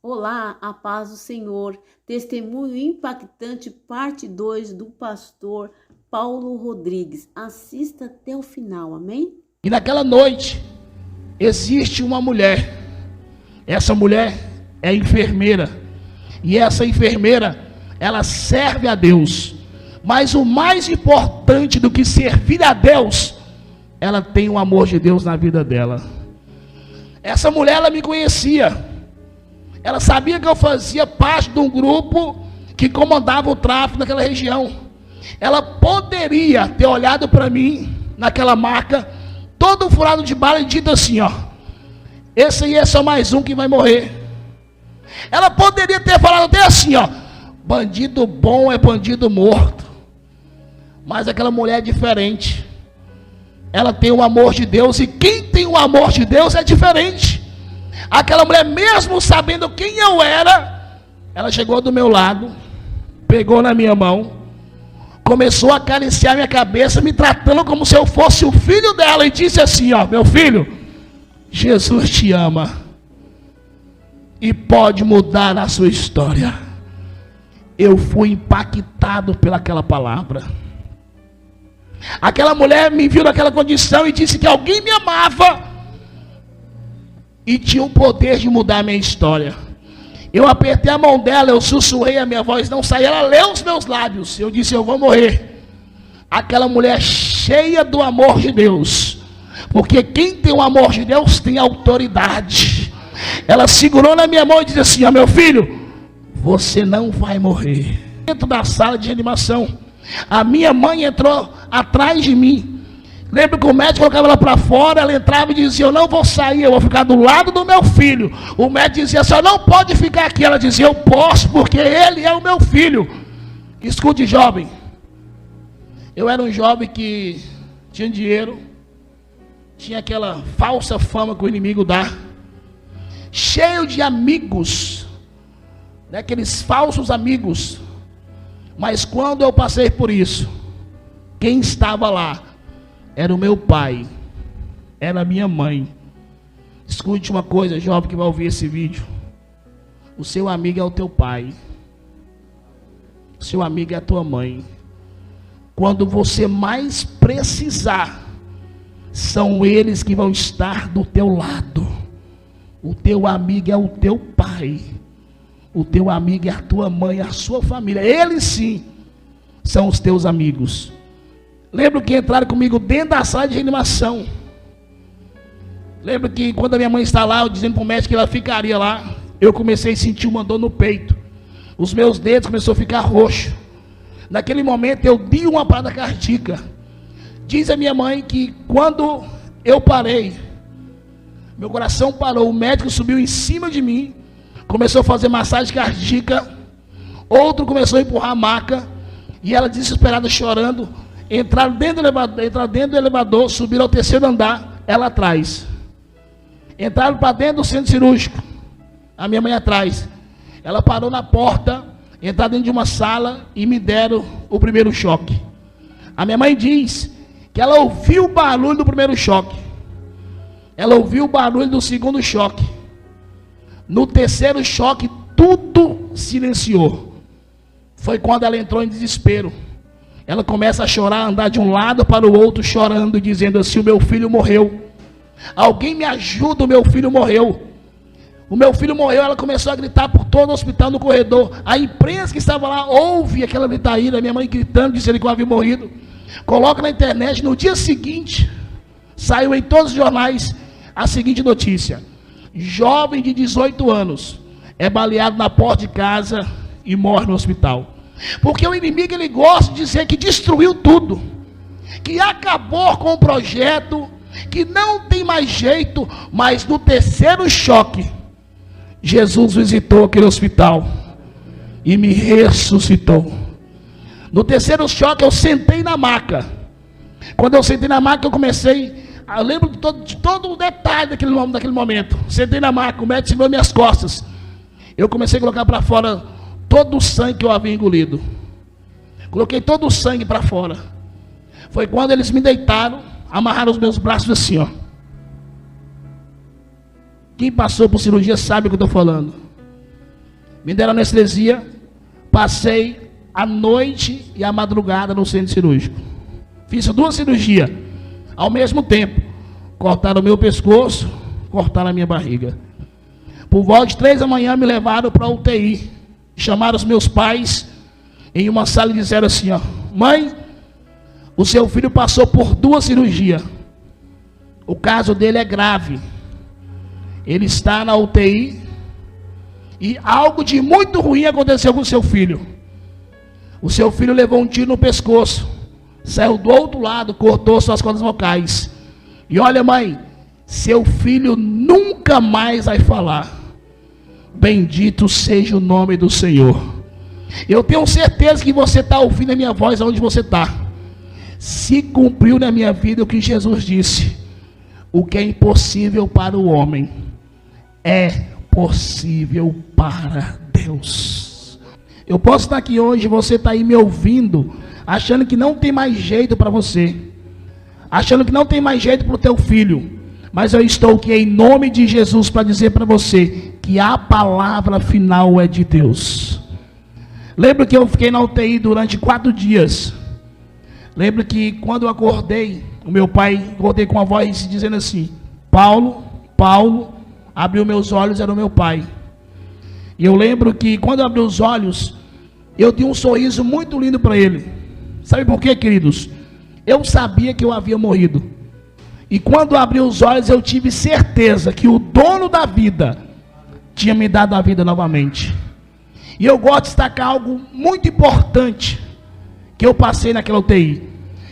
Olá, a paz do Senhor. Testemunho impactante, parte 2 do pastor Paulo Rodrigues. Assista até o final, amém? E naquela noite, existe uma mulher. Essa mulher é enfermeira. E essa enfermeira, ela serve a Deus. Mas o mais importante do que servir a Deus, ela tem o amor de Deus na vida dela. Essa mulher, ela me conhecia. Ela sabia que eu fazia parte de um grupo que comandava o tráfico naquela região. Ela poderia ter olhado para mim, naquela marca, todo furado de bala e dito assim, ó: esse aí é só mais um que vai morrer. Ela poderia ter falado até assim, ó: bandido bom é bandido morto. Mas aquela mulher é diferente. Ela tem o amor de Deus, e quem tem o amor de Deus é diferente. Aquela mulher, mesmo sabendo quem eu era, ela chegou do meu lado, pegou na minha mão, começou a acariciar minha cabeça, me tratando como se eu fosse o filho dela, e disse assim, ó: meu filho, Jesus te ama e pode mudar a sua história. Eu fui impactado pelaquela palavra. Aquela mulher me viu naquela condição e disse que alguém me amava e tinha o poder de mudar a minha história. Eu apertei a mão dela, eu sussurrei, a minha voz não saía, ela leu os meus lábios. Eu disse: eu vou morrer. Aquela mulher cheia do amor de Deus, porque quem tem o amor de Deus tem autoridade. Ela segurou na minha mão e disse assim: ó, meu filho, você não vai morrer. Dentro da sala de reanimação, a minha mãe entrou atrás de mim. Lembro que o médico colocava ela para fora, ela entrava e dizia: eu não vou sair, eu vou ficar do lado do meu filho. O médico dizia: só não pode ficar aqui. Ela dizia: eu posso, porque ele é o meu filho. Escute, jovem, eu era um jovem que tinha dinheiro, tinha aquela falsa fama que o inimigo dá, cheio de amigos, aqueles falsos amigos. Mas quando eu passei por isso, quem estava lá era o meu pai, era a minha mãe. Escute uma coisa, jovem que vai ouvir esse vídeo: o seu amigo é o teu pai, o seu amigo é a tua mãe. Quando você mais precisar, são eles que vão estar do teu lado. O teu amigo é o teu pai, o teu amigo é a tua mãe, a sua família. Eles sim são os teus amigos. Lembro que entraram comigo dentro da sala de reanimação. Lembro que quando a minha mãe está lá, eu dizendo para o médico que ela ficaria lá, eu comecei a sentir uma dor no peito. Os meus dedos começaram a ficar roxos. Naquele momento eu dei uma parada cardíaca. Diz a minha mãe que quando eu parei, meu coração parou, o médico subiu em cima de mim, começou a fazer massagem cardíaca, outro começou a empurrar a maca, e ela desesperada chorando. Entraram dentro do elevador, subiram ao terceiro andar, ela atrás. Entraram para dentro do centro cirúrgico, a minha mãe atrás. Ela parou na porta, entraram dentro de uma sala e me deram o primeiro choque. A minha mãe diz que ela ouviu o barulho do primeiro choque, ela ouviu o barulho do segundo choque. No terceiro choque, tudo silenciou. Foi quando ela entrou em desespero. Ela começa a chorar, andar de um lado para o outro, chorando, dizendo assim: o meu filho morreu. Alguém me ajuda, o meu filho morreu. O meu filho morreu. Ela começou a gritar por todo o hospital, no corredor. A imprensa que estava lá ouve aquela gritaíra, minha mãe gritando, dizendo que eu havia morrido. Coloca na internet. No dia seguinte, saiu em todos os jornais a seguinte notícia: jovem de 18 anos é baleado na porta de casa e morre no hospital. Porque o inimigo, ele gosta de dizer que destruiu tudo, que acabou com o projeto, que não tem mais jeito. Mas no terceiro choque, Jesus visitou aquele hospital e me ressuscitou. No terceiro choque eu sentei na maca. Quando eu sentei na maca, eu lembro de todo o detalhe daquele momento. Sentei na maca, o médico segurou minhas costas. Eu comecei a colocar para fora todo o sangue que eu havia engolido. Coloquei todo o sangue para fora. Foi quando eles me deitaram, amarraram os meus braços assim, ó. Quem passou por cirurgia sabe o que eu estou falando. Me deram anestesia, passei a noite e a madrugada no centro cirúrgico. Fiz 2 cirurgias ao mesmo tempo. Cortaram o meu pescoço, cortaram a minha barriga. Por volta de 3 da manhã me levaram para a UTI. Chamaram os meus pais em uma sala e disseram assim, ó: mãe, o seu filho passou por 2 cirurgias. O caso dele é grave. Ele está na UTI e algo de muito ruim aconteceu com o seu filho. O seu filho levou um tiro no pescoço, saiu do outro lado, cortou suas cordas vocais. E olha, mãe, seu filho nunca mais vai falar. Bendito seja o nome do Senhor. Eu tenho certeza que você está ouvindo a minha voz aonde você está. Se cumpriu na minha vida o que Jesus disse: o que é impossível para o homem é possível para Deus. Eu posso estar aqui hoje, você está aí me ouvindo, achando que não tem mais jeito para você, achando que não tem mais jeito para o teu filho, mas eu estou aqui em nome de Jesus para dizer para você que a palavra final é de Deus. Lembro que eu fiquei na UTI durante 4 dias. Lembro que quando eu acordei, o meu pai acordei com a voz dizendo assim: Paulo, Paulo. Abriu meus olhos, era o meu pai. E eu lembro que quando eu abri os olhos, eu dei um sorriso muito lindo para ele. Sabe por quê, queridos? Eu sabia que eu havia morrido. E quando eu abri os olhos, eu tive certeza que o dono da vida tinha me dado a vida novamente. E eu gosto de destacar algo muito importante que eu passei naquela UTI.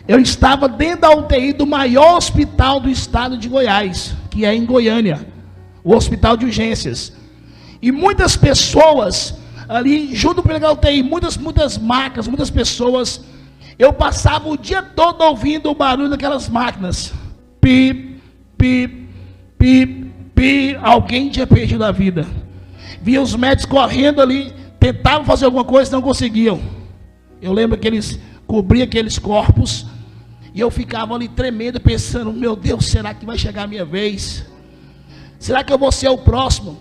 Eu estava dentro da UTI do maior hospital do estado de Goiás, que é em Goiânia, o hospital de urgências. E muitas pessoas ali, junto com a UTI, muitas máquinas, muitas pessoas, eu passava o dia todo ouvindo o barulho daquelas máquinas. Pi, pi, pi, pi. Alguém tinha perdido a vida. Via os médicos correndo ali, tentavam fazer alguma coisa, não conseguiam. Eu lembro que eles cobriam aqueles corpos, e eu ficava ali tremendo, pensando: meu Deus, será que vai chegar a minha vez? Será que eu vou ser o próximo?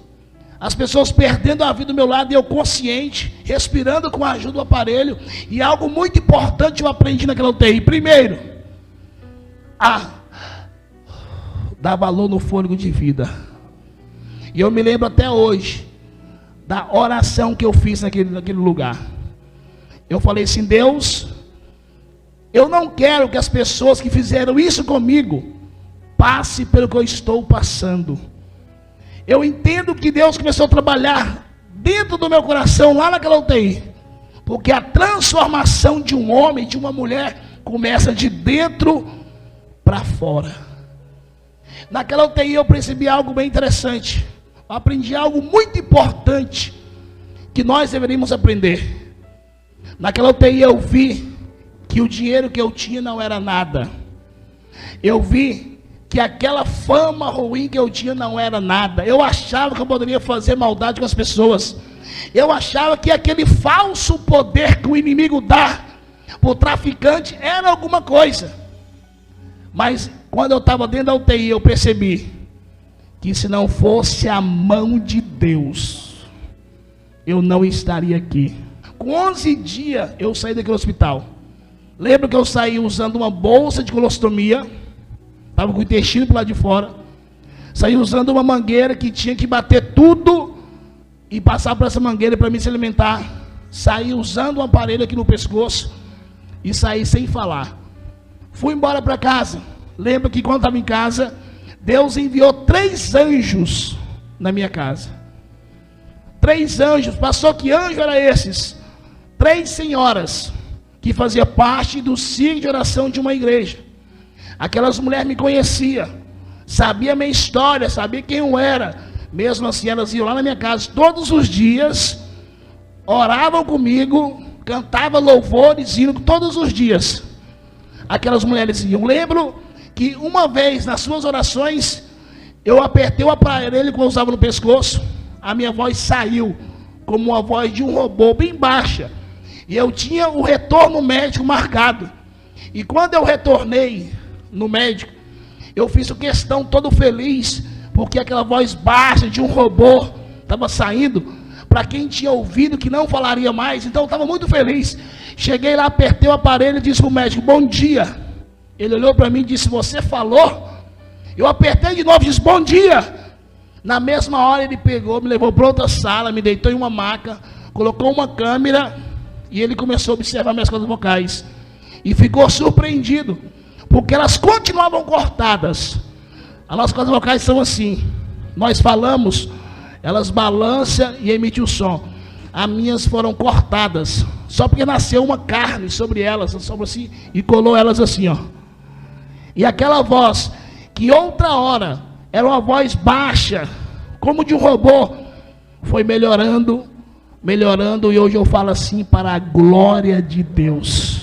As pessoas perdendo a vida do meu lado e eu consciente, respirando com a ajuda do aparelho. E algo muito importante eu aprendi naquela UTI. Primeiro, dar valor no fôlego de vida. E eu me lembro até hoje da oração que eu fiz naquele lugar. Eu falei assim: Deus, eu não quero que as pessoas que fizeram isso comigo passem pelo que eu estou passando. Eu entendo que Deus começou a trabalhar dentro do meu coração, lá naquela UTI, porque a transformação de um homem, de uma mulher, começa de dentro para fora. Naquela UTI eu percebi algo bem interessante. Eu aprendi algo muito importante que nós deveríamos aprender. Naquela UTI eu vi que o dinheiro que eu tinha não era nada. Eu vi que aquela fama ruim que eu tinha não era nada. Eu achava que eu poderia fazer maldade com as pessoas. Eu achava que aquele falso poder que o inimigo dá para o traficante era alguma coisa. Mas quando eu estava dentro da UTI, eu percebi que se não fosse a mão de Deus, eu não estaria aqui. Com 11 dias eu saí daquele hospital. Lembro que eu saí usando uma bolsa de colostomia. Estava com o intestino para lá de fora. Saí usando uma mangueira que tinha que bater tudo e passar por essa mangueira para mim se alimentar. Saí usando um aparelho aqui no pescoço e saí sem falar. Fui embora para casa. Lembro que quando estava em casa, Deus enviou 3 anjos na minha casa. 3 anjos. Passou que anjo era esses? 3 senhoras que faziam parte do ciclo de oração de uma igreja. Aquelas mulheres me conheciam, sabia a minha história, sabia quem eu era. Mesmo assim, elas iam lá na minha casa todos os dias, oravam comigo, cantavam louvores, hinos todos os dias. Aquelas mulheres iam. Lembro que uma vez, nas suas orações, eu apertei o aparelho que eu usava no pescoço, a minha voz saiu como uma voz de um robô, bem baixa. E eu tinha o retorno médico marcado. E quando eu retornei no médico, eu fiz questão todo feliz, porque aquela voz baixa de um robô estava saindo, para quem tinha ouvido que não falaria mais, então eu estava muito feliz. Cheguei lá, apertei o aparelho e disse para o médico, bom dia. Ele olhou para mim e disse, você falou? Eu apertei de novo e disse, bom dia. Na mesma hora ele pegou, me levou para outra sala, me deitou em uma maca, colocou uma câmera e ele começou a observar minhas cordas vocais. E ficou surpreendido, porque elas continuavam cortadas. As nossas cordas vocais são assim, nós falamos, elas balançam e emitem o som. As minhas foram cortadas, só porque nasceu uma carne sobre elas, sobre assim, e colou elas assim, ó. E aquela voz, que outra hora era uma voz baixa, como de um robô, foi melhorando, melhorando, e hoje eu falo assim, para a glória de Deus.